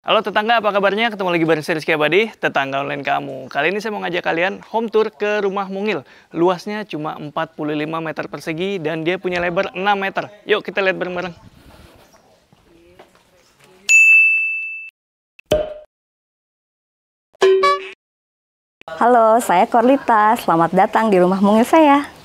Halo tetangga, apa kabarnya? Ketemu lagi bareng saya Rizky Abadi, tetangga online kamu. Kali ini saya mau ngajak kalian home tour ke rumah mungil. Luasnya cuma 45 meter persegi dan dia punya lebar 6 meter. Yuk kita lihat bareng-bareng. Halo, saya Korlita. Selamat datang di rumah mungil saya.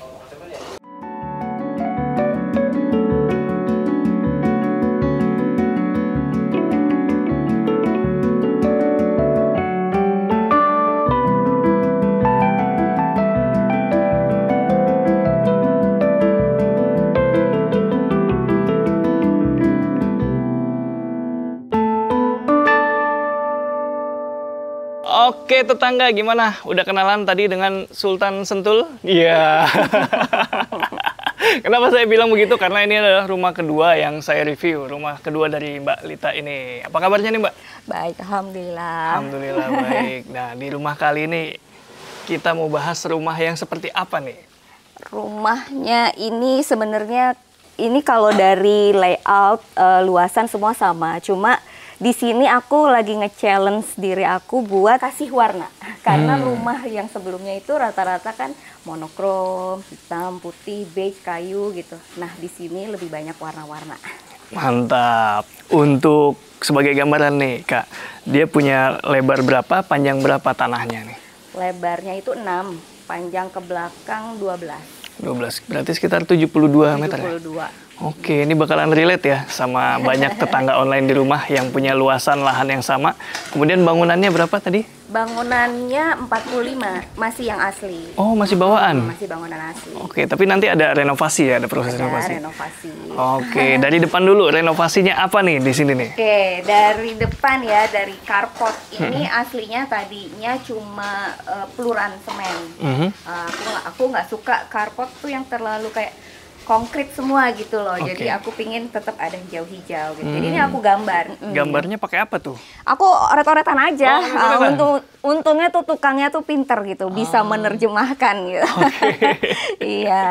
Oke tetangga, gimana? Udah kenalan tadi dengan Sultan Sentul? Iya. Kenapa saya bilang begitu? Karena ini adalah rumah kedua yang saya review. Rumah kedua dari Mbak Lita ini. Apa kabarnya nih Mbak? Baik, Alhamdulillah. Alhamdulillah baik. Nah di rumah kali ini kita mau bahas rumah yang seperti apa nih? Rumahnya ini sebenarnya kalau dari layout, luasan semua sama. Cuma di sini aku lagi nge-challenge diri aku buat kasih warna. Karena rumah yang sebelumnya itu rata-rata kan monokrom, hitam, putih, beige, kayu gitu. Nah, di sini lebih banyak warna-warna. Mantap. Untuk sebagai gambaran nih, Kak. Dia punya lebar berapa, panjang berapa tanahnya nih? Lebarnya itu 6, panjang ke belakang 12. 12, berarti sekitar 72 meter ya? 72. Oke, ini bakalan relate ya sama banyak tetangga online di rumah yang punya luasan lahan yang sama. Kemudian bangunannya berapa tadi? Bangunannya 45, masih yang asli. Oh, masih bawaan? Masih bangunan asli. Oke, tapi nanti ada renovasi ya, ada proses Ada renovasi? renovasi. Oke, dari depan dulu, renovasinya apa nih di sini nih? Oke, dari depan ya, dari carport ini aslinya tadinya cuma peluran semen. Aku nggak suka carport tuh yang terlalu kayak konkret semua gitu loh. Jadi aku pingin tetap ada hijau-hijau gitu. Jadi ini aku gambar. Gambarnya pakai apa tuh? Aku oret-oretan aja. Oh, Untungnya tuh tukangnya tuh pinter gitu, bisa menerjemahkan gitu. Iya.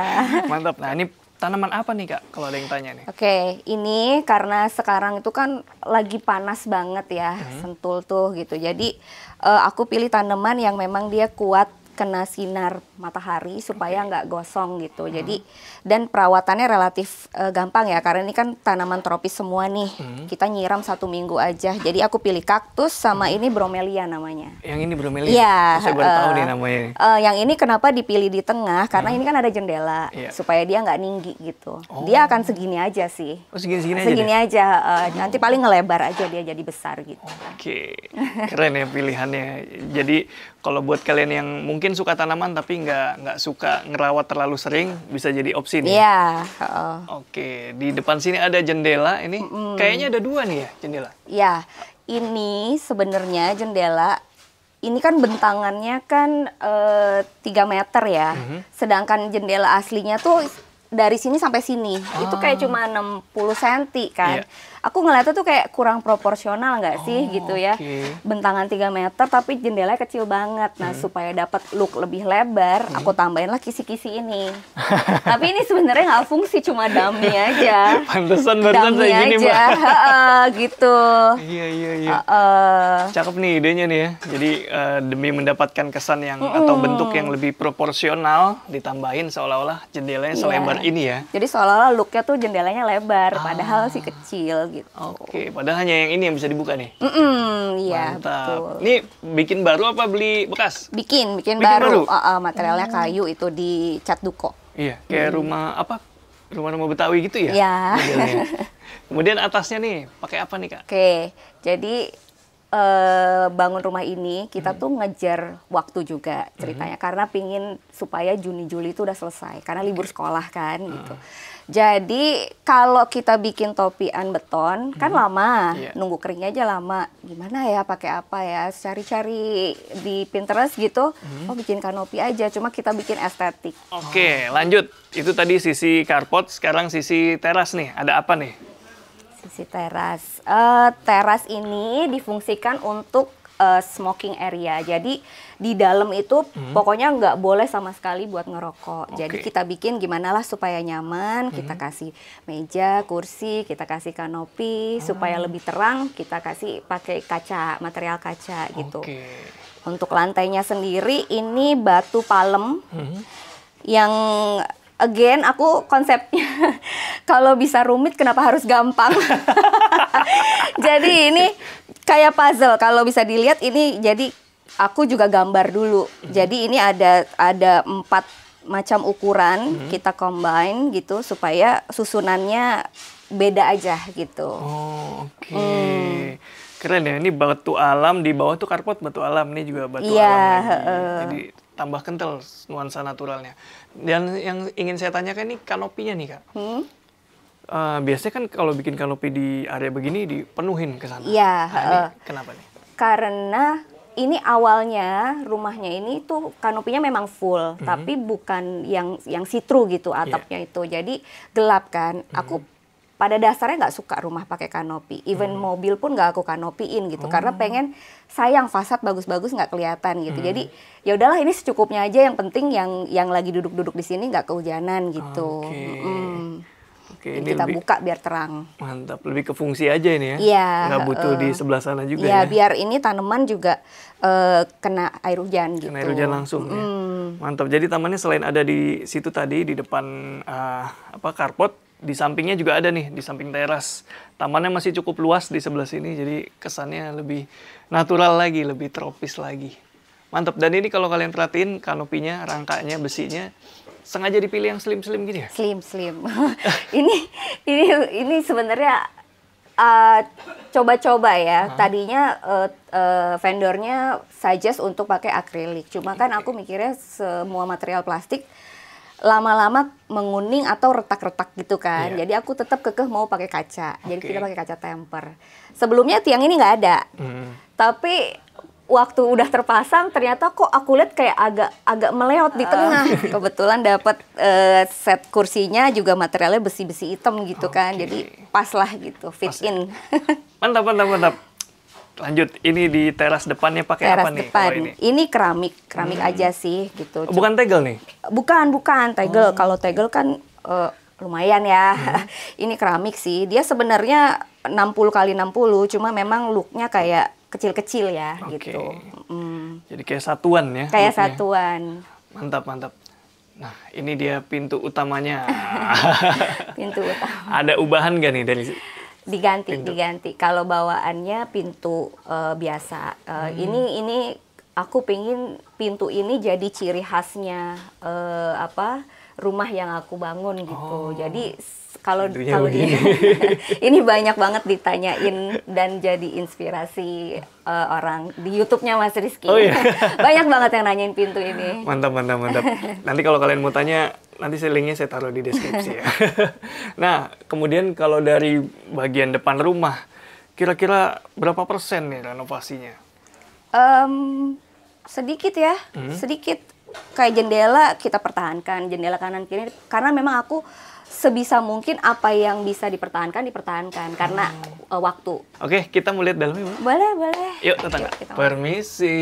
Mantap. Nah, ini tanaman apa nih, Kak? Kalau ada yang tanya nih. Oke, ini karena sekarang itu kan lagi panas banget ya, Sentul tuh gitu. Jadi aku pilih tanaman yang memang dia kuat kena sinar matahari supaya nggak gosong gitu. Jadi dan perawatannya relatif gampang ya, karena ini kan tanaman tropis semua nih. Kita nyiram 1 minggu aja. Jadi aku pilih kaktus sama ini bromelia namanya. Yang ini bromelia? Iya. Saya baru tahu nih namanya. Yang ini kenapa dipilih di tengah? Karena ini kan ada jendela supaya dia nggak tinggi gitu. Dia akan segini aja sih. Oh, segini-segini aja? Segini aja. Nanti paling ngelebar aja dia jadi besar gitu. Oke, keren ya pilihannya. Jadi kalau buat kalian yang mungkin suka tanaman tapi nggak suka ngerawat terlalu sering, bisa jadi opsi nih. Iya. Oke, di depan sini ada jendela. Ini kayaknya ada 2 nih ya jendela. Ya, ini sebenarnya jendela. Ini kan bentangannya kan 3 meter ya. Sedangkan jendela aslinya tuh dari sini sampai sini. Itu kayak cuma 60 cm kan. Aku ngeliatnya tuh kayak kurang proporsional nggak sih gitu ya. Bentangan 3 meter tapi jendelanya kecil banget. Nah, supaya dapat look lebih lebar, aku tambahin lah kisi-kisi ini. Tapi ini sebenarnya nggak fungsi, cuma dummy aja. Pantesan barusan saya gini, Mbak. Gitu. Iya. Cakep nih idenya nih ya. Jadi demi mendapatkan kesan yang atau bentuk yang lebih proporsional, ditambahin seolah-olah jendelanya selebar ini ya. Jadi seolah-olah looknya tuh jendelanya lebar, padahal sih kecil gitu. Oke, padahal hanya yang ini yang bisa dibuka nih. Iya, Mantap. betul. Ini bikin baru apa beli bekas? Bikin baru. Materialnya kayu itu di cat duko. Iya, kayak rumah apa? Rumah-rumah Betawi gitu ya? Iya. Kemudian atasnya nih, pakai apa nih, Kak? Oke, jadi bangun rumah ini kita tuh ngejar waktu juga ceritanya, karena pingin supaya Juni-Juli itu udah selesai karena libur sekolah kan gitu. Jadi kalau kita bikin topian beton kan lama, nunggu keringnya aja lama. Gimana ya, pakai apa ya? Cari-cari di Pinterest gitu. Oh, bikin kanopi aja, cuma kita bikin estetik. Oke, lanjut. Itu tadi sisi carport, sekarang sisi teras nih. Ada apa nih? Sisi teras. Teras ini difungsikan untuk smoking area. Jadi di dalam itu pokoknya nggak boleh sama sekali buat ngerokok. Jadi kita bikin gimana lah supaya nyaman, kita kasih meja, kursi, kita kasih kanopi, supaya lebih terang kita kasih pakai kaca, material kaca gitu. Untuk lantainya sendiri ini batu palem yang again aku konsepnya kalau bisa rumit kenapa harus gampang. Jadi ini kayak puzzle, kalau bisa dilihat ini, jadi aku juga gambar dulu. Jadi ini ada 4 macam ukuran, kita combine gitu supaya susunannya beda aja gitu. Oh, oke. Keren ya, ini batu alam, di bawah tuh karpet batu alam, ini juga batu alam lagi. Jadi tambah kental nuansa naturalnya. Dan yang ingin saya tanyakan ini kanopinya nih, Kak. Biasanya kan kalau bikin kanopi di area begini dipenuhin ke sana. Iya. Kenapa nih? Karena ini awalnya rumahnya ini tuh kanopinya memang full, tapi bukan yang see-through gitu atapnya itu. Jadi gelap kan. Aku pada dasarnya nggak suka rumah pakai kanopi. Even mobil pun nggak aku kanopiin gitu. Karena pengen sayang fasad bagus-bagus nggak kelihatan gitu. Jadi ya udahlah ini secukupnya aja. Yang penting yang lagi duduk-duduk di sini nggak kehujanan gitu. Ini kita buka biar terang. Mantap, lebih ke fungsi aja ini ya? Iya. Nggak butuh di sebelah sana juga ya? ya? Biar ini tanaman juga kena air hujan gitu. Kena air hujan langsung ya? Mantap, jadi tamannya selain ada di situ tadi, di depan carport, di sampingnya juga ada nih, di samping teras. Tamannya masih cukup luas di sebelah sini, jadi kesannya lebih natural lagi, lebih tropis lagi. Mantap, dan ini kalau kalian perhatiin kanopinya, rangkanya, besinya, sengaja dipilih yang slim-slim gini ya? Slim. ini sebenarnya coba-coba ya. Tadinya vendornya suggest untuk pakai akrilik. Cuma kan aku mikirnya semua material plastik lama-lama menguning atau retak-retak gitu kan. Jadi aku tetap kekeh mau pakai kaca. Jadi kita pakai kaca temper. Sebelumnya tiang ini nggak ada. Tapi waktu udah terpasang ternyata kok aku lihat kayak agak meleot di tengah. Kebetulan dapat set kursinya juga materialnya besi-besi hitam gitu kan. Jadi pas lah gitu, fit in. Mantap. Lanjut, ini di teras depannya pakai apa nih? Depan. Ini keramik aja sih gitu. Bukan tegel nih? Bukan tegel. Kalau tegel kan lumayan ya. Ini keramik sih. Dia sebenarnya 60 kali 60, cuma memang looknya kayak kecil-kecil ya gitu. Jadi kayak satuan ya? Kayak satuan. Mantap. Nah, ini dia pintu utamanya. Pintu utama. Ada ubahan nggak nih dari diganti. Kalau bawaannya pintu biasa. Ini aku pengen pintu ini jadi ciri khasnya rumah yang aku bangun gitu. Jadi kalau ini banyak banget ditanyain dan jadi inspirasi orang di YouTube-nya Mas Rizky. Banyak banget yang nanyain pintu ini. Mantap. Nanti kalau kalian mau tanya, nanti linknya saya taruh di deskripsi ya. Nah, kemudian kalau dari bagian depan rumah, kira-kira berapa persen nih renovasinya? Sedikit ya, sedikit. Kayak jendela kita pertahankan, jendela kanan kiri, karena memang aku sebisa mungkin apa yang bisa dipertahankan karena waktu. Oke, kita mau lihat dalamnya, Bu? Boleh. Yuk, tetangga. Permisi.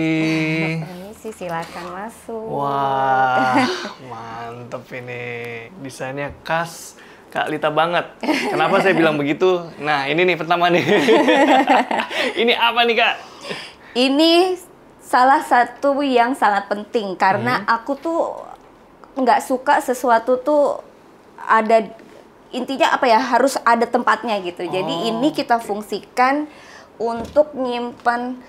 Silakan masuk. Wah, mantep ini. Desainnya khas Kak Lita banget. Kenapa saya bilang begitu? Nah, ini nih pertama nih. Ini apa nih, Kak? Ini salah satu yang sangat penting karena aku tuh nggak suka sesuatu tuh ada, intinya apa ya, harus ada tempatnya gitu. Jadi ini kita fungsikan untuk nyimpan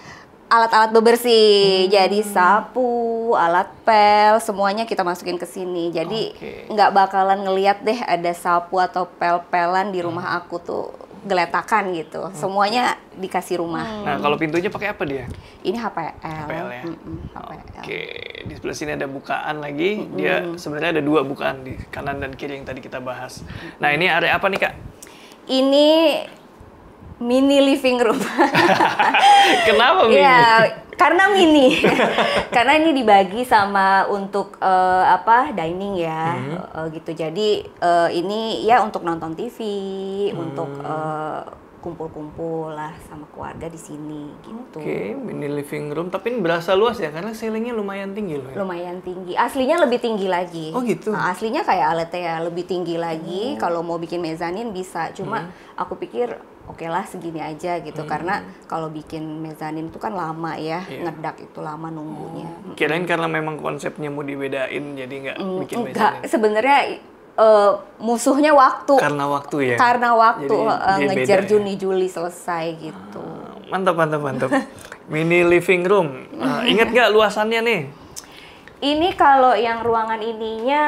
alat-alat bebersih. Jadi sapu, alat pel, semuanya kita masukin ke sini. Jadi nggak bakalan ngeliat deh ada sapu atau pel-pelan di rumah aku tuh geletakan gitu. Semuanya dikasih rumah. Nah, kalau pintunya pakai apa dia? Ini HPL. HPL ya? HPL. Oke, di sebelah sini ada bukaan lagi. Dia sebenarnya ada 2 bukaan, di kanan dan kiri yang tadi kita bahas. Nah, ini area apa nih, Kak? Ini mini living room. Kenapa mini? Ya, karena mini. Karena ini dibagi sama untuk dining ya, gitu. Jadi ini ya untuk nonton TV, untuk kumpul-kumpul lah sama keluarga di sini gitu. Oke, mini living room. Tapi ini berasa luas ya, karena ceilingnya lumayan tinggi loh ya? Lumayan tinggi. Aslinya lebih tinggi lagi. Oh gitu? Nah, aslinya kayak Aletea, lebih tinggi lagi. Kalau mau bikin mezanin bisa. Cuma aku pikir oke lah segini aja gitu. Karena kalau bikin mezanin itu kan lama ya. Ngedak itu lama nunggunya. Kirain karena memang konsepnya mau dibedain, jadi nggak bikin mezanin. Enggak, sebenarnya musuhnya waktu. Karena waktu ya? Karena waktu Jadi dia ngejar beda ya? Juni-Juli selesai gitu. Mantap. Mini living room. Ingat nggak luasannya nih? Ini kalau yang ruangan ininya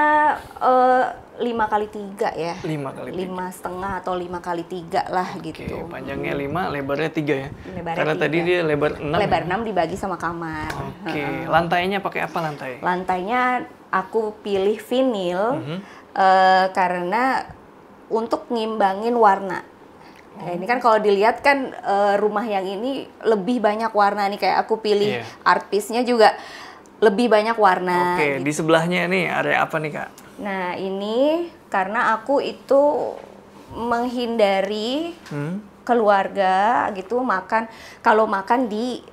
5x3 ya. 5x3. 5,5 atau 5x3 lah gitu. Oke, panjangnya 5, lebarnya 3 ya? Lebarnya Karena 3. tadi dia lebar 6 Lebar ya? 6 dibagi sama kamar. Oke, lantainya pakai apa lantai? Lantainya aku pilih vinil karena untuk ngimbangin warna. Ini kan kalau dilihat kan rumah yang ini lebih banyak warna nih, kayak aku pilih art piece-nya juga lebih banyak warna. Oke, di sebelahnya nih area apa nih Kak? Nah ini karena aku itu menghindari keluarga gitu kalau makan di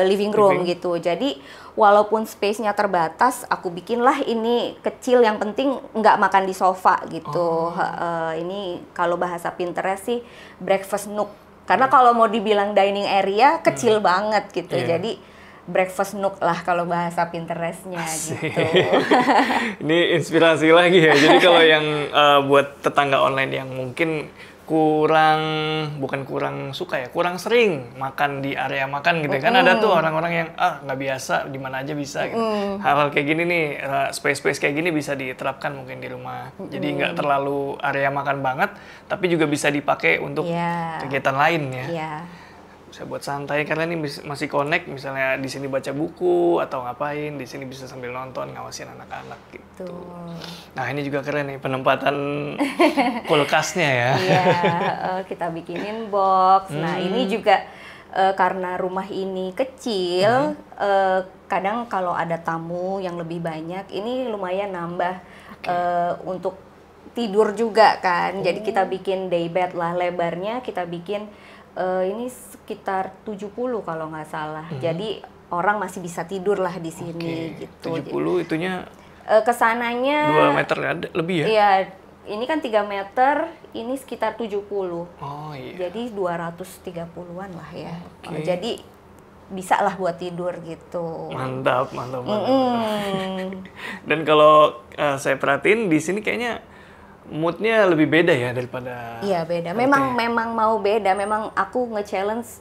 living room gitu. Jadi walaupun space-nya terbatas, aku bikinlah ini kecil, yang penting nggak makan di sofa gitu. Ini kalau bahasa Pinterest sih breakfast nook. Karena kalau mau dibilang dining area kecil banget gitu. Jadi breakfast nook lah kalau bahasa Pinterest-nya gitu. Ini inspirasi lagi ya. Jadi kalau yang buat tetangga online yang mungkin kurang suka ya, kurang sering makan di area makan gitu kan, ada tuh orang-orang yang nggak biasa, di mana aja bisa gitu. Hal-hal kayak gini nih, space kayak gini bisa diterapkan mungkin di rumah. Jadi nggak terlalu area makan banget, tapi juga bisa dipakai untuk kegiatan lain ya. Bisa buat santai, karena ini masih connect, misalnya di sini baca buku atau ngapain, di sini bisa sambil nonton, ngawasin anak-anak gitu. Nah ini juga keren nih penempatan kulkasnya ya. Iya, kita bikinin box. Nah ini juga karena rumah ini kecil, kadang kalau ada tamu yang lebih banyak, ini lumayan nambah untuk tidur juga kan. Jadi kita bikin day bed lah, lebarnya kita bikin ini sekitar 70 kalau nggak salah. Jadi orang masih bisa tidur lah di sini gitu. 70 itunya kesananya 2 meter lebih ya? Iya, ini kan 3 meter, ini sekitar 70. Oh iya. Jadi 230-an lah ya. Jadi bisa lah buat tidur gitu. Mantap. Dan kalau saya perhatiin di sini kayaknya moodnya lebih beda ya daripada. Iya beda. Memang mau beda. Memang aku nge-challenge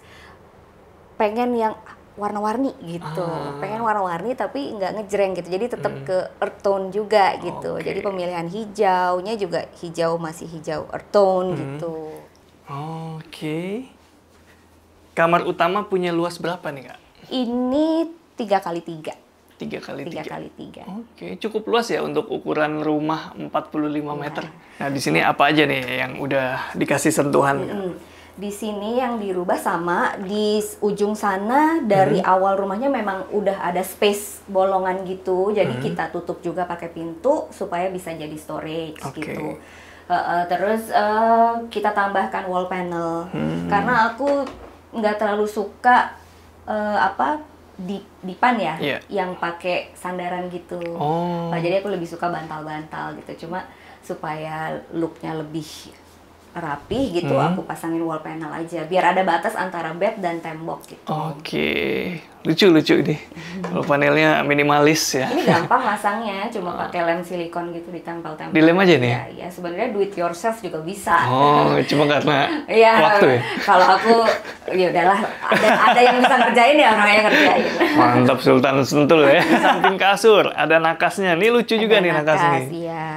pengen yang warna-warni gitu. Pengen warna-warni tapi nggak ngejreng gitu. Jadi tetap ke earth tone juga gitu. Jadi pemilihan hijaunya juga masih hijau earth tone gitu. Oke. Kamar utama punya luas berapa nih Kak? Ini 3x3. 3x3. Oke, cukup luas ya untuk ukuran rumah 45 meter. Nah, di sini apa aja nih yang udah dikasih sentuhan? Di sini yang dirubah sama di ujung sana dari awal rumahnya memang udah ada space bolongan gitu. Jadi kita tutup juga pakai pintu supaya bisa jadi storage gitu. Terus kita tambahkan wall panel. Karena aku nggak terlalu suka dipan ya, yang pakai sandaran gitu. Jadi aku lebih suka bantal-bantal gitu. Cuma supaya looknya lebih rapi gitu, aku pasangin wall panel aja. Biar ada batas antara bed dan tembok gitu. Oke, lucu ini. Wall panelnya minimalis ya. Ini gampang masangnya, cuma pakai lem silikon gitu ditempel-tempel. Dilem aja nih? Ya sebenarnya do it yourself juga bisa. Cuma karena ya, waktu ya? Kalau aku, ya udahlah, ada yang bisa ngerjain ya orang yang ngerjain. Mantap, Sultan Sentul ya. Samping kasur, ada nakasnya. Ini lucu juga nih nakas nih. Iya.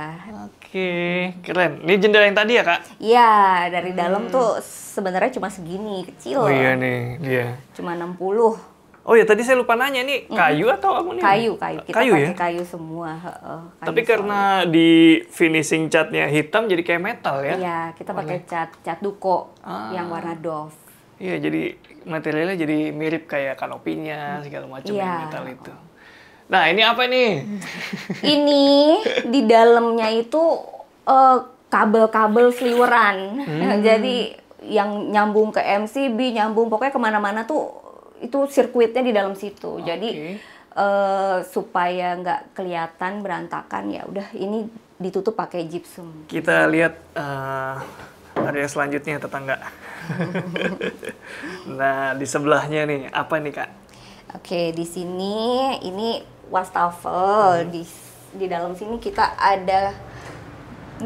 Oke, keren. Ini jendela yang tadi ya, Kak? Iya, dari dalam tuh sebenarnya cuma segini, kecil. Oh iya nih, dia. Cuma 60. Oh ya, tadi saya lupa nanya, nih kayu atau apa nih? Kayu. Kita kayu pakai ya? kayu semua. Kayu tapi karena di finishing catnya hitam, jadi kayak metal ya? Iya, kita pakai cat duko yang warna doff. Iya, jadi materialnya jadi mirip kayak kanopinya, segala macam yang metal itu. Nah, ini apa nih? Ini di dalamnya itu kabel-kabel sliweran. Jadi yang nyambung ke MCB, nyambung pokoknya kemana-mana tuh itu sirkuitnya di dalam situ. Jadi supaya nggak kelihatan berantakan, ya udah ini ditutup pakai gypsum. Kita lihat area selanjutnya tetangga. Nah, di sebelahnya nih apa nih Kak? Oke, di sini ini wastafel. Di dalam sini kita ada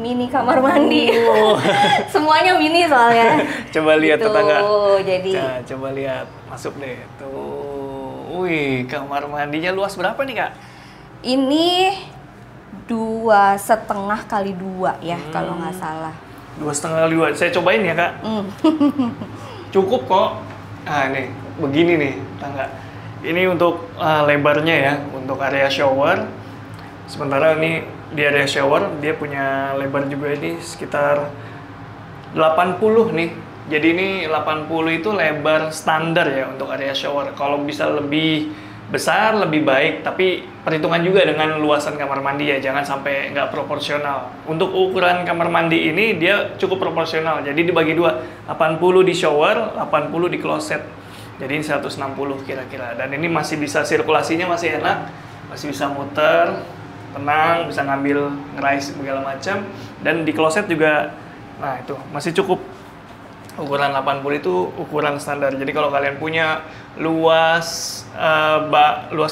mini kamar mandi. Semuanya mini soalnya. Coba lihat gitu, tetangga. Jadi Coba lihat, masuk deh. Tuh. Wih, kamar mandinya luas berapa nih Kak? ini 2,5 kali 2 ya kalau nggak salah. 2,5 kali 2. Saya cobain ya Kak. Cukup kok. Nah nih, begini nih tangga. Ini untuk lebarnya ya, untuk area shower. Sementara ini di area shower dia punya lebar juga ini sekitar 80 nih. Jadi ini 80 itu lebar standar ya untuk area shower. Kalau bisa lebih besar lebih baik, tapi perhitungan juga dengan luasan kamar mandi ya, jangan sampai nggak proporsional. Untuk ukuran kamar mandi ini dia cukup proporsional, jadi dibagi dua, 80 di shower, 80 di kloset. Jadi ini 160 kira-kira. Dan ini masih bisa sirkulasinya masih enak, masih bisa muter, tenang, bisa ngambil ngerais segala macam. Dan di kloset juga, nah itu masih cukup. Ukuran 80 itu ukuran standar. Jadi kalau kalian punya luas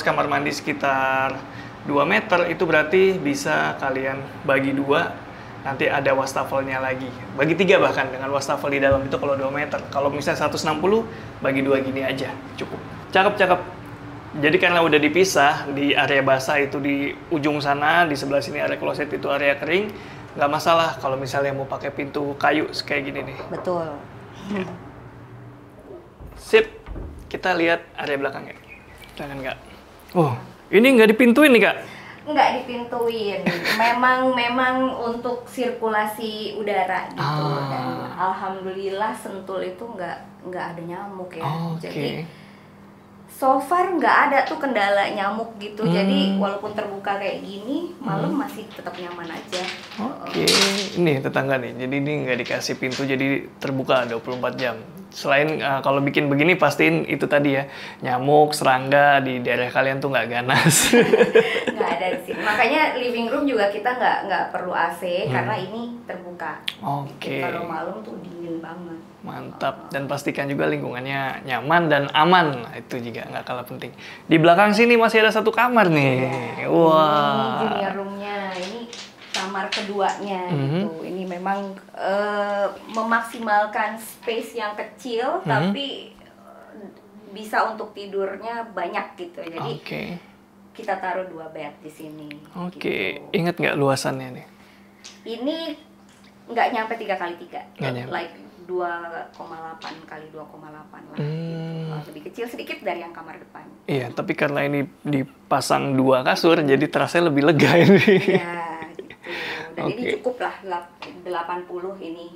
kamar mandi sekitar 2 meter, itu berarti bisa kalian bagi 2, nanti ada wastafelnya lagi. Bagi 3 bahkan dengan wastafel di dalam itu kalau 2 meter. Kalau misalnya 160, bagi 2 gini aja, cukup. Cakep-cakep. Jadi karena udah dipisah, di area basah itu di ujung sana, di sebelah sini area kloset itu area kering, nggak masalah kalau misalnya mau pakai pintu kayu kayak gini nih. Betul. Sip, kita lihat area belakangnya. Jangan nggak. Oh, ini nggak dipintuin nih Kak? Nggak dipintuin. Memang untuk sirkulasi udara gitu. Dan alhamdulillah Sentul itu nggak ada nyamuk ya. Jadi so far nggak ada tuh kendala nyamuk gitu. Jadi walaupun terbuka kayak gini, malam masih tetap nyaman aja. Ini tetangga nih. Jadi ini nggak dikasih pintu, jadi terbuka 24 jam. Selain kalau bikin begini, pastiin itu tadi ya, nyamuk, serangga di daerah kalian tuh nggak ganas. Nggak ada di sini. Makanya living room juga kita nggak perlu AC karena ini terbuka. Gitu. Kalau malam tuh dingin banget. Mantap, dan pastikan juga lingkungannya nyaman dan aman. Nah, itu juga nggak kalah penting. Di belakang sini masih ada satu kamar nih. Wah. Ini junior roomnya, ini kamar keduanya gitu. Ini memang memaksimalkan space yang kecil, tapi bisa untuk tidurnya banyak gitu. Jadi kita taruh 2 bed di sini. Gitu. Ingat nggak luasannya nih? Ini nggak nyampe 3 kali 3. Nggak nyampe. Like 2,8 kali 2,8 lah. Gitu. Lebih kecil sedikit dari yang kamar depan. Iya, tapi karena ini dipasang 2 kasur, jadi terasa lebih lega ini. Iya, gitu. Dan ini cukup lah 80 ini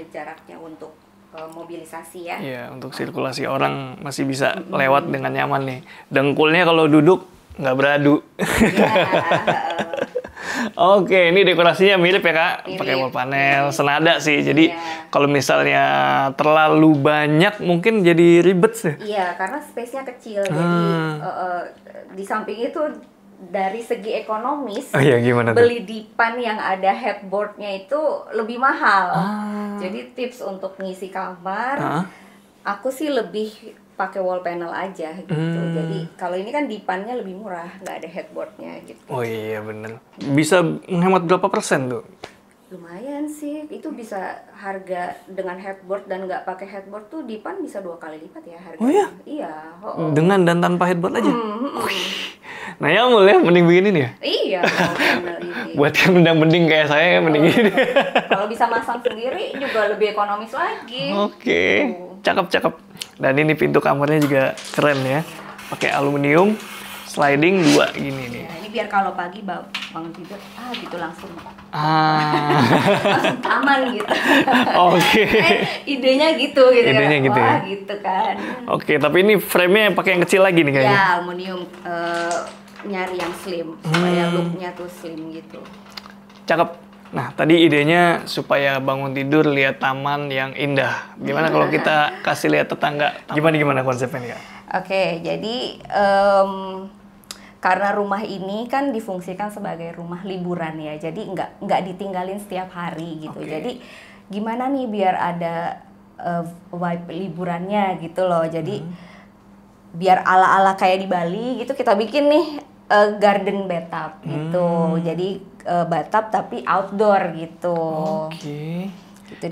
jaraknya untuk mobilisasi ya. Iya, untuk sirkulasi orang masih bisa lewat dengan nyaman nih. Dengkulnya kalau duduk nggak beradu. Iya. Oke, ini dekorasinya mirip ya Kak, pakai wall panel, senada sih. Jadi kalau misalnya terlalu banyak mungkin jadi ribet sih. Iya, karena space-nya kecil. Jadi di samping itu dari segi ekonomis, beli dipan yang ada headboard-nya itu lebih mahal. Jadi tips untuk ngisi kamar, aku sih lebih pakai wall panel aja gitu. Jadi kalau ini kan dipannya lebih murah, nggak ada headboardnya gitu. Oh iya bener. Bisa menghemat berapa persen tuh? Lumayan sih, itu bisa harga dengan headboard dan nggak pakai headboard tuh dipan bisa 2 kali lipat ya harganya. Oh iya? Iya. Dengan dan tanpa headboard aja? Nah ya mulai mending begini nih ya? Iya, panel ini. Buat yang udah mending kayak saya, mending gini. Kalau bisa masang sendiri juga lebih ekonomis lagi. Cakep-cakep. Dan ini pintu kamarnya juga keren ya. Pakai aluminium, sliding 2 gini nih. Ya, ini biar kalau pagi bangun tidur, gitu langsung. Langsung aman gitu. Idenya gitu Idenya kan. gitu Wah, ya? gitu kan. Tapi ini frame-nya pakai yang kecil lagi nih kayaknya. Ya, aluminium. Nyari yang slim supaya look-nya tuh slim gitu. Cakep. Nah, tadi idenya supaya bangun tidur lihat taman yang indah. Gimana kalau kita kasih lihat tetangga? Gimana konsepnya nih, Kak? Oke, jadi karena rumah ini kan difungsikan sebagai rumah liburan ya, jadi nggak ditinggalin setiap hari gitu. Oke. Jadi gimana nih biar ada vibe liburannya gitu loh. Jadi biar ala-ala kayak di Bali gitu, kita bikin nih garden bathtub gitu. Jadi bathtub tapi outdoor gitu. Oke. Gitu.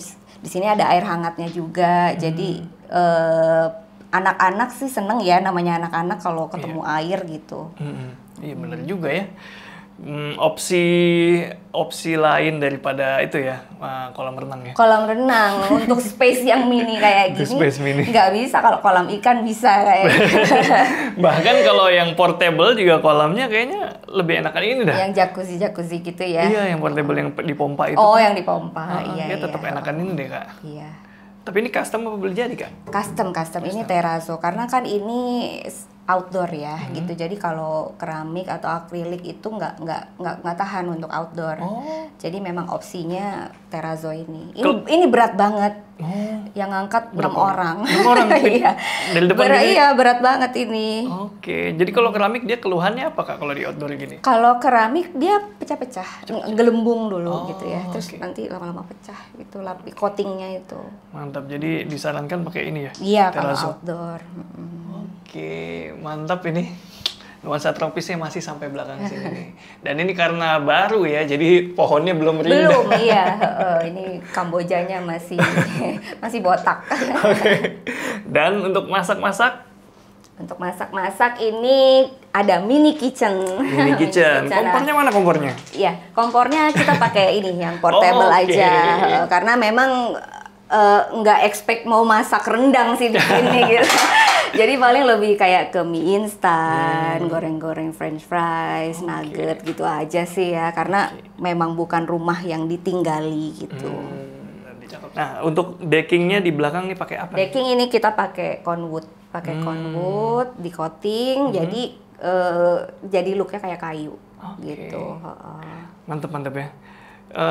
Di sini ada air hangatnya juga. Jadi anak-anak sih seneng ya, namanya anak-anak kalau ketemu air gitu. Iya benar juga ya. Opsi lain daripada itu ya, kolam renang ya. Kolam renang untuk space yang mini kayak Untuk gini space mini. nggak bisa, kalau kolam ikan bisa kayak gitu. Bahkan kalau yang portable juga kolamnya kayaknya lebih enakan ini dah. Yang jacuzzi gitu ya. Iya, yang portable yang dipompa itu. Oh, yang dipompa. Iya, Dia tetap enakan ini deh, Kak. Iya. Tapi ini custom apa beli jadi, Kak? Custom ini terrazzo karena kan ini outdoor ya gitu. Jadi kalau keramik atau akrilik itu nggak tahan untuk outdoor. Jadi memang opsinya terrazzo ini. Ini berat banget. Yang ngangkat 6 orang. 6 orang? Iya. Dari depan gini? Iya, berat banget ini. Oke. Jadi kalau keramik dia keluhannya apa, Kak, kalau di outdoor gini? Kalau keramik dia pecah-pecah, gelembung dulu gitu ya. Terus nanti lama-lama pecah gitu, coatingnya itu. Mantap. Jadi disarankan pakai ini ya? Iya, kalau terrazzo. outdoor. Oke, mantap ini. Nuansa tropisnya masih sampai belakang sini nih. Dan ini karena baru ya, jadi pohonnya belum rindang. Belum, iya. Ini Kambojanya masih botak. Oke. Dan untuk masak-masak? Untuk masak-masak ini ada mini kitchen. Mini kitchen. Kompornya mana kompornya? Iya, kompornya kita pakai ini yang portable aja. Karena memang nggak expect mau masak rendang sih di sini gitu. Jadi paling lebih kayak ke mie instan, goreng-goreng french fries, nugget gitu aja sih ya. Karena memang bukan rumah yang ditinggali gitu. Nah, untuk deckingnya di belakang nih pakai apa? Decking ini kita pakai conwood, di coating, jadi looknya kayak kayu gitu. Mantep ya.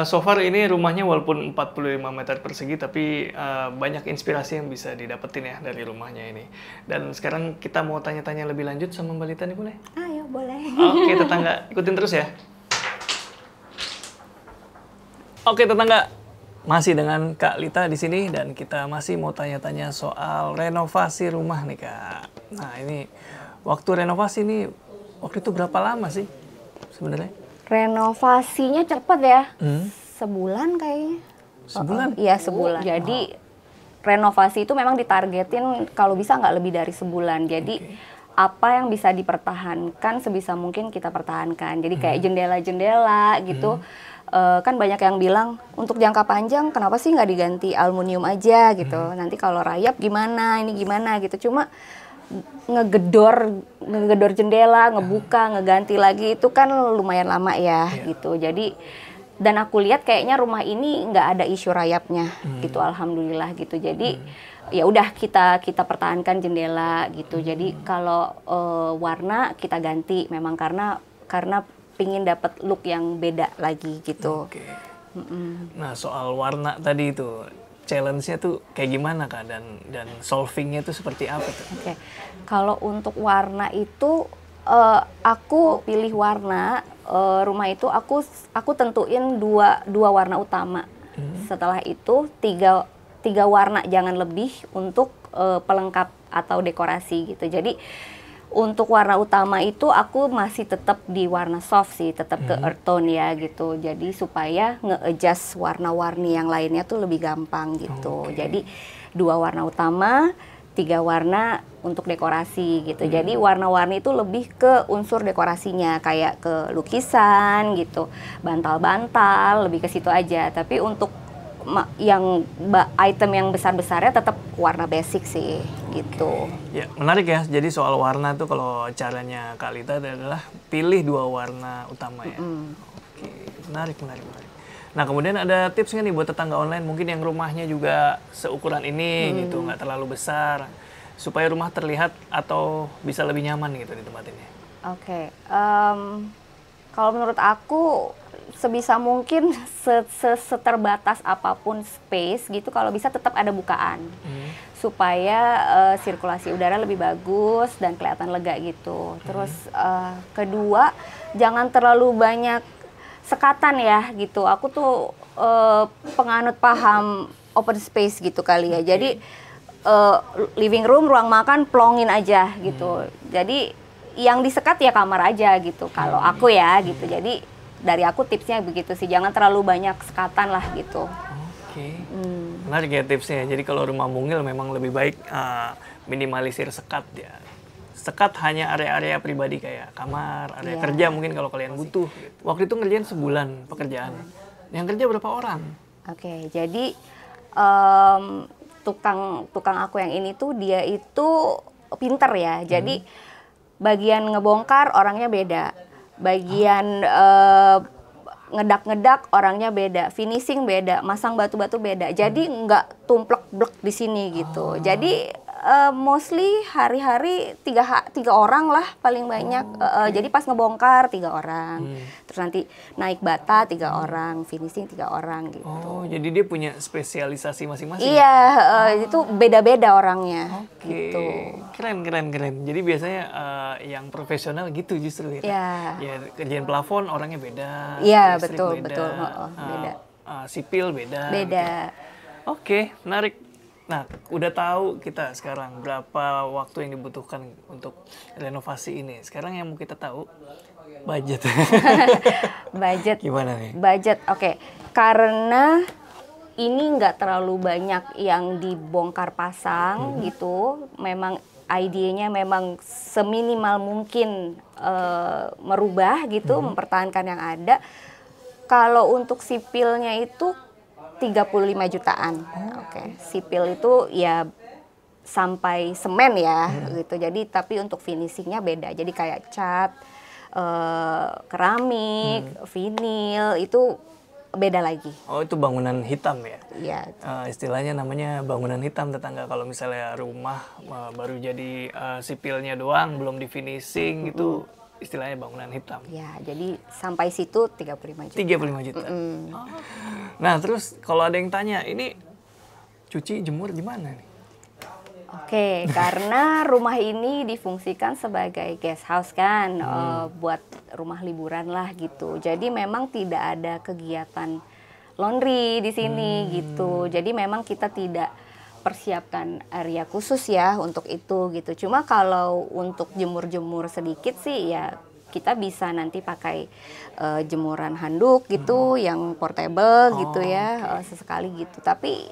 So far ini rumahnya walaupun 45 meter persegi, tapi banyak inspirasi yang bisa didapetin ya dari rumahnya ini. Dan sekarang kita mau tanya-tanya lebih lanjut sama Mbak Lita nih, boleh? Ayo, boleh. Oke, tetangga, ikutin terus ya. Oke, tetangga, masih dengan Kak Lita di sini dan kita masih mau tanya-tanya soal renovasi rumah nih, Kak. Nah, ini waktu renovasi nih, waktu itu berapa lama sih sebenarnya? Renovasinya cepet ya, sebulan kayaknya. Sebulan? Iya, sebulan. Jadi renovasi itu memang ditargetin kalau bisa nggak lebih dari sebulan. Jadi apa yang bisa dipertahankan sebisa mungkin kita pertahankan. Jadi kayak jendela-jendela gitu. Kan banyak yang bilang untuk jangka panjang kenapa sih nggak diganti aluminium aja gitu. Nanti kalau rayap gimana, ini gimana gitu. Cuma ngegedor jendela, ngebuka, ngeganti lagi itu kan lumayan lama ya gitu. Jadi dan aku lihat kayaknya rumah ini nggak ada isu rayapnya gitu, alhamdulillah gitu. Jadi ya udah kita pertahankan jendela gitu. Jadi kalau warna kita ganti memang karena pingin dapat look yang beda lagi gitu. Nah, soal warna tadi itu challenge-nya tuh kayak gimana, Kak, dan solving-nya tuh seperti apa tuh? Oke. Kalau untuk warna itu aku pilih warna rumah itu aku tentuin dua warna utama. Setelah itu tiga warna jangan lebih untuk pelengkap atau dekorasi gitu. Jadi untuk warna utama itu aku masih tetap di warna soft sih, tetap ke earth tone ya gitu. Jadi supaya nge-adjust warna-warni yang lainnya tuh lebih gampang gitu. Jadi 2 warna utama, 3 warna untuk dekorasi gitu. Jadi warna-warni itu lebih ke unsur dekorasinya, kayak ke lukisan gitu, bantal-bantal, lebih ke situ aja. Tapi untuk yang item yang besar-besarnya tetap warna basic sih gitu. Ya, menarik ya. Jadi soal warna tuh kalau caranya Kak Lita adalah pilih 2 warna utama ya. Oke, menarik. Nah, kemudian ada tips nggak nih buat tetangga online mungkin yang rumahnya juga seukuran ini gitu, nggak terlalu besar, supaya rumah terlihat atau bisa lebih nyaman gitu ditempatinnya? Oke. Kalau menurut aku sebisa mungkin seterbatas apapun space gitu, kalau bisa tetap ada bukaan supaya sirkulasi udara lebih bagus dan kelihatan lega gitu. Terus kedua, jangan terlalu banyak sekatan ya gitu. Aku tuh penganut paham open space gitu kali ya. Jadi living room, ruang makan plongin aja gitu. Jadi yang disekat ya kamar aja gitu. Kalau aku ya gitu. Jadi dari aku tipsnya begitu sih, jangan terlalu banyak sekatan lah gitu. Oke. Menarik ya tipsnya. Jadi kalau rumah mungil memang lebih baik minimalisir sekat ya. Sekat hanya area-area pribadi kayak kamar, area kerja mungkin kalau kalian butuh. Waktu itu ngerjain sebulan pekerjaan. Yang kerja berapa orang? Oke, jadi tukang aku yang ini tuh dia itu pinter ya. Jadi bagian ngebongkar orangnya beda. Bagian ngedak-ngedak orangnya beda, finishing beda, masang batu-batu beda. Jadi nggak tumplek-blek di sini gitu. Jadi mostly hari-hari tiga orang lah paling banyak. Jadi pas ngebongkar 3 orang, terus nanti naik bata 3 orang, finishing 3 orang gitu. Oh, jadi dia punya spesialisasi masing-masing. Iya, itu beda-beda orangnya. Oke. Gitu. Keren. Jadi biasanya yang profesional gitu justru ya. Ya kerjaan plafon orangnya beda. Iya, listrik betul. beda. Sipil beda. Beda. Gitu. Oke, menarik. Nah, udah tahu kita sekarang berapa waktu yang dibutuhkan untuk renovasi ini. Sekarang yang mau kita tahu budget. Budget. Gimana nih? Budget, oke. Karena ini nggak terlalu banyak yang dibongkar pasang gitu. Memang idenya memang seminimal mungkin merubah gitu, mempertahankan yang ada. Kalau untuk sipilnya itu 35 jutaan. Oke. Sipil itu ya sampai semen ya gitu. Jadi tapi untuk finishingnya beda. Jadi kayak cat, keramik, vinil itu beda lagi. Oh, itu bangunan hitam ya? Iya. Istilahnya namanya bangunan hitam tetangga. Kalau misalnya rumah baru jadi sipilnya doang, belum di finishing gitu, istilahnya bangunan hitam. Ya, jadi sampai situ 35 juta. 35 juta. Nah, terus kalau ada yang tanya, ini cuci jemur gimana nih? Oke, karena rumah ini difungsikan sebagai guest house kan, buat rumah liburan lah gitu. Jadi memang tidak ada kegiatan laundry di sini gitu. Jadi memang kita tidak persiapkan area khusus ya untuk itu gitu. Cuma kalau untuk jemur-jemur sedikit sih ya kita bisa nanti pakai jemuran handuk gitu yang portable gitu ya, sesekali gitu. Tapi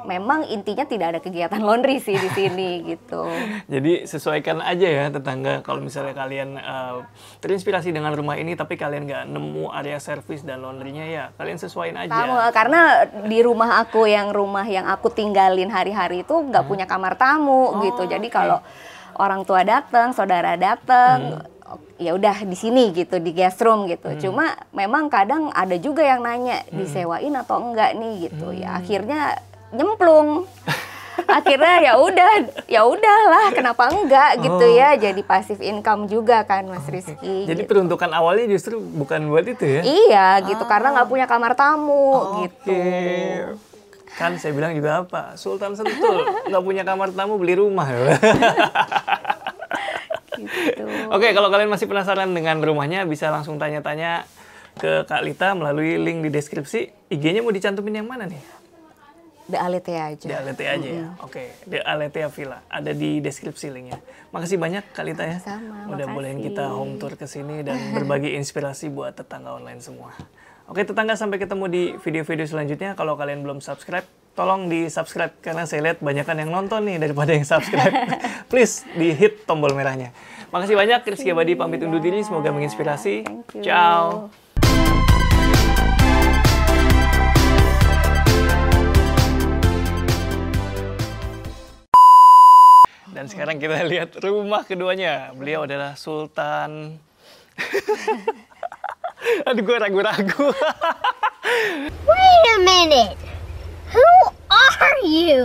memang intinya tidak ada kegiatan laundry sih di sini gitu. Jadi sesuaikan aja ya tetangga, kalau misalnya kalian terinspirasi dengan rumah ini tapi kalian nggak nemu area servis dan laundrynya, ya kalian sesuaiin aja. Karena di rumah yang aku tinggalin hari-hari itu nggak punya kamar tamu gitu. Jadi kalau orang tua datang, saudara datang, ya udah di sini gitu, di guest room gitu. Cuma memang kadang ada juga yang nanya disewain atau enggak nih gitu. Ya akhirnya nyemplung. Akhirnya ya udahlah, kenapa enggak gitu ya. Jadi passive income juga kan Mas Rizky. Jadi gitu. peruntukan awalnya justru bukan buat itu ya? Iya gitu, karena nggak punya kamar tamu gitu. Kan saya bilang juga apa, Sultan Sentul nggak punya kamar tamu beli rumah. Gitu. Oke, kalau kalian masih penasaran dengan rumahnya, bisa langsung tanya-tanya ke Kak Lita melalui link di deskripsi. IG-nya mau dicantumin yang mana nih? The Aletea aja. The Aletea aja ya? Oke, The Aletea Villa. Ada di deskripsi linknya. Makasih banyak Kak Lita ya. Sama, udah makasih. bolehin kita home tour ke sini dan berbagi inspirasi buat tetangga online semua. Oke tetangga, sampai ketemu di video-video selanjutnya. Kalau kalian belum subscribe, tolong di-subscribe. Karena saya lihat banyakan yang nonton nih daripada yang subscribe. Please, di-hit tombol merahnya. Makasih banyak, Rizky Abadi pamit undur diri. Semoga menginspirasi. Ciao. Dan sekarang kita lihat rumah keduanya. Beliau adalah Sultan. Aduh, gue ragu-ragu. Wait a minute. Who are you?